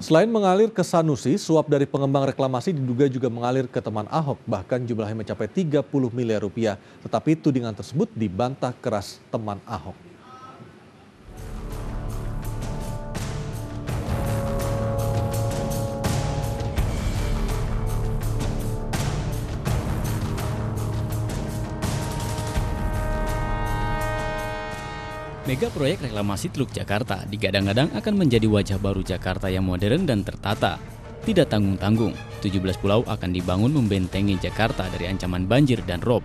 Selain mengalir ke Sanusi, suap dari pengembang reklamasi diduga juga mengalir ke teman Ahok, bahkan jumlahnya mencapai 30 miliar rupiah. Tetapi tudingan tersebut dibantah keras teman Ahok. Mega proyek reklamasi Teluk Jakarta digadang-gadang akan menjadi wajah baru Jakarta yang modern dan tertata. Tidak tanggung-tanggung, 17 pulau akan dibangun membentengi Jakarta dari ancaman banjir dan rob.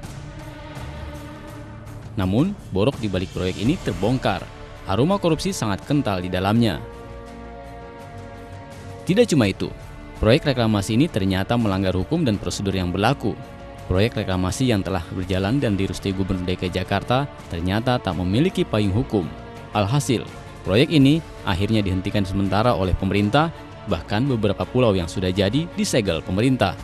Namun, borok di balik proyek ini terbongkar. Aroma korupsi sangat kental di dalamnya. Tidak cuma itu, proyek reklamasi ini ternyata melanggar hukum dan prosedur yang berlaku. Proyek reklamasi yang telah berjalan dan direstui Gubernur DKI Jakarta ternyata tak memiliki payung hukum. Alhasil, proyek ini akhirnya dihentikan sementara oleh pemerintah, bahkan beberapa pulau yang sudah jadi disegel pemerintah.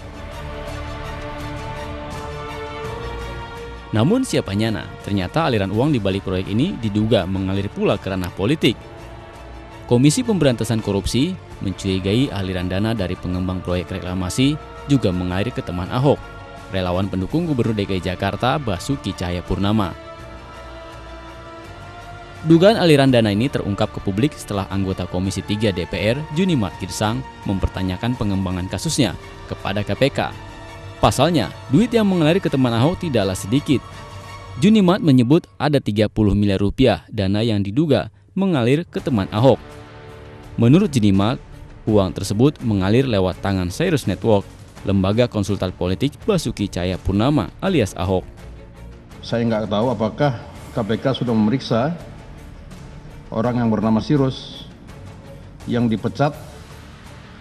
Namun siapa nyana, ternyata aliran uang di balik proyek ini diduga mengalir pula ke ranah politik. Komisi Pemberantasan Korupsi mencurigai aliran dana dari pengembang proyek reklamasi juga mengalir ke teman Ahok, relawan pendukung Gubernur DKI Jakarta Basuki Cahayapurnama. Dugaan aliran dana ini terungkap ke publik setelah anggota Komisi 3 DPR Junimat Girsang mempertanyakan pengembangan kasusnya kepada KPK. Pasalnya, duit yang mengalir ke teman Ahok tidaklah sedikit. Junimat menyebut ada 30 miliar rupiah dana yang diduga mengalir ke teman Ahok. Menurut Junimat, uang tersebut mengalir lewat tangan Cyrus Network, lembaga konsultan politik Basuki Cahayapurnama alias Ahok. Saya nggak tahu apakah KPK sudah memeriksa orang yang bernama Cyrus yang dipecat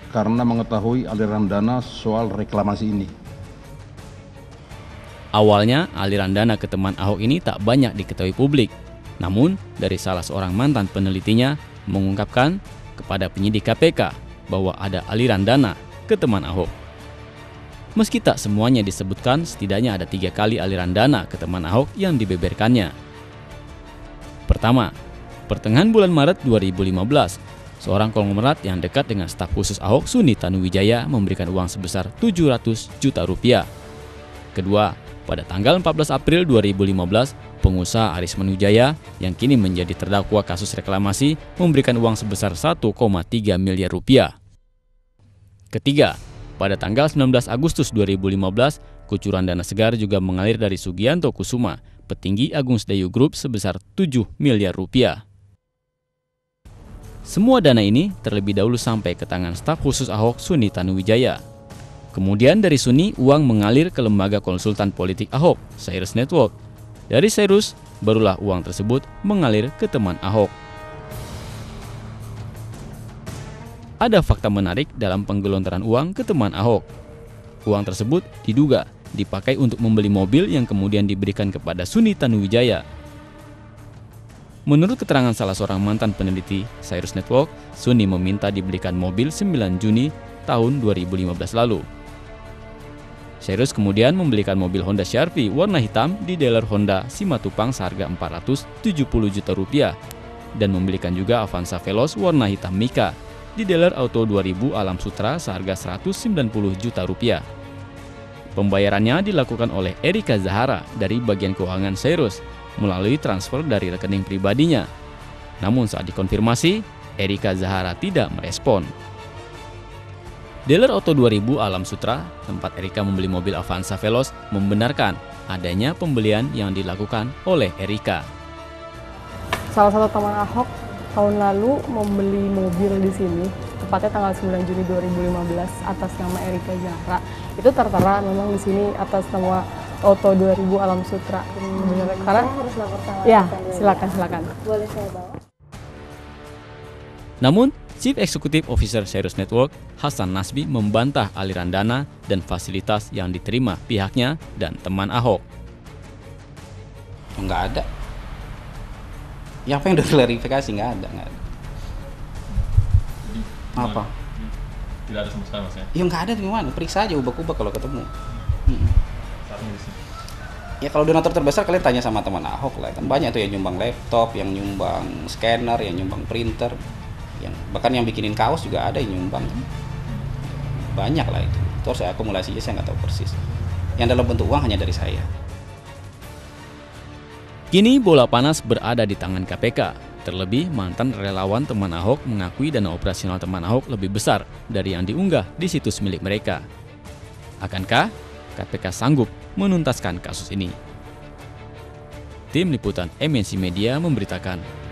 karena mengetahui aliran dana soal reklamasi ini. Awalnya, aliran dana ke teman Ahok ini tak banyak diketahui publik. Namun, dari salah seorang mantan penelitinya mengungkapkan kepada penyidik KPK bahwa ada aliran dana ke teman Ahok. Meski tak semuanya disebutkan, setidaknya ada 3 kali aliran dana ke teman Ahok yang dibeberkannya. Pertama, pertengahan bulan Maret 2015, seorang konglomerat yang dekat dengan staf khusus Ahok, Suni Tanuwijaya, memberikan uang sebesar 700 juta rupiah. Kedua, pada tanggal 14 April 2015, pengusaha Aris Manujaya yang kini menjadi terdakwa kasus reklamasi memberikan uang sebesar 1,3 miliar rupiah. Ketiga, pada tanggal 19 Agustus 2015, kucuran dana segar juga mengalir dari Sugianto Kusuma, petinggi Agung Sedayu Group sebesar 7 miliar rupiah. Semua dana ini terlebih dahulu sampai ke tangan staf khusus Ahok, Suni Tanuwijaya. Kemudian dari Suni, uang mengalir ke lembaga konsultan politik Ahok, Cyrus Network. Dari Cyrus, barulah uang tersebut mengalir ke teman Ahok. Ada fakta menarik dalam penggelontoran uang ke teman Ahok. Uang tersebut diduga dipakai untuk membeli mobil yang kemudian diberikan kepada Suni Tanuwijaya. Menurut keterangan salah seorang mantan peneliti Cyrus Network, Suni meminta dibelikan mobil 9 Juni tahun 2015 lalu. Cyrus kemudian membelikan mobil Honda Sharpie warna hitam di dealer Honda Simatupang seharga 470 juta rupiah dan membelikan juga Avanza Veloz warna hitam Mika di dealer Auto 2000 Alam Sutra seharga 190 juta rupiah. Pembayarannya dilakukan oleh Erika Zahara dari bagian keuangan Cyrus melalui transfer dari rekening pribadinya. Namun saat dikonfirmasi, Erika Zahara tidak merespon. Dealer Auto 2000 Alam Sutra, tempat Erika membeli mobil Avanza Veloz, membenarkan adanya pembelian yang dilakukan oleh Erika. Salah satu teman Ahok tahun lalu membeli mobil di sini, tepatnya tanggal 9 Juni 2015 atas nama Erika Zahra. Itu tertera memang di sini atas nama Auto 2000 Alam Sutra. Karena harus lapor ya, silakan. Boleh saya bawa? Namun, Chief Executive Officer Cyrus Network, Hasan Nasbi, membantah aliran dana dan fasilitas yang diterima pihaknya dan teman Ahok. Enggak ada. Ya apa yang udah klarifikasi? Nggak ada. Apa? Tidak ada sama sekali mas ya? Ya nggak ada gimana? Periksa aja ubah-ubah kalau ketemu. Ya kalau donatur terbesar kalian tanya sama teman Ahok lah. Kan banyak tuh yang nyumbang laptop, yang nyumbang scanner, yang nyumbang printer, yang Bahkan yang bikinin kaos juga ada yang nyumbang. Banyak lah itu. Terus saya akumulasinya saya nggak tahu persis. Yang dalam bentuk uang hanya dari saya. Kini bola panas berada di tangan KPK. Terlebih mantan relawan teman Ahok mengakui dana operasional teman Ahok lebih besar dari yang diunggah di situs milik mereka. Akankah KPK sanggup menuntaskan kasus ini? Tim Liputan MNC Media memberitakan.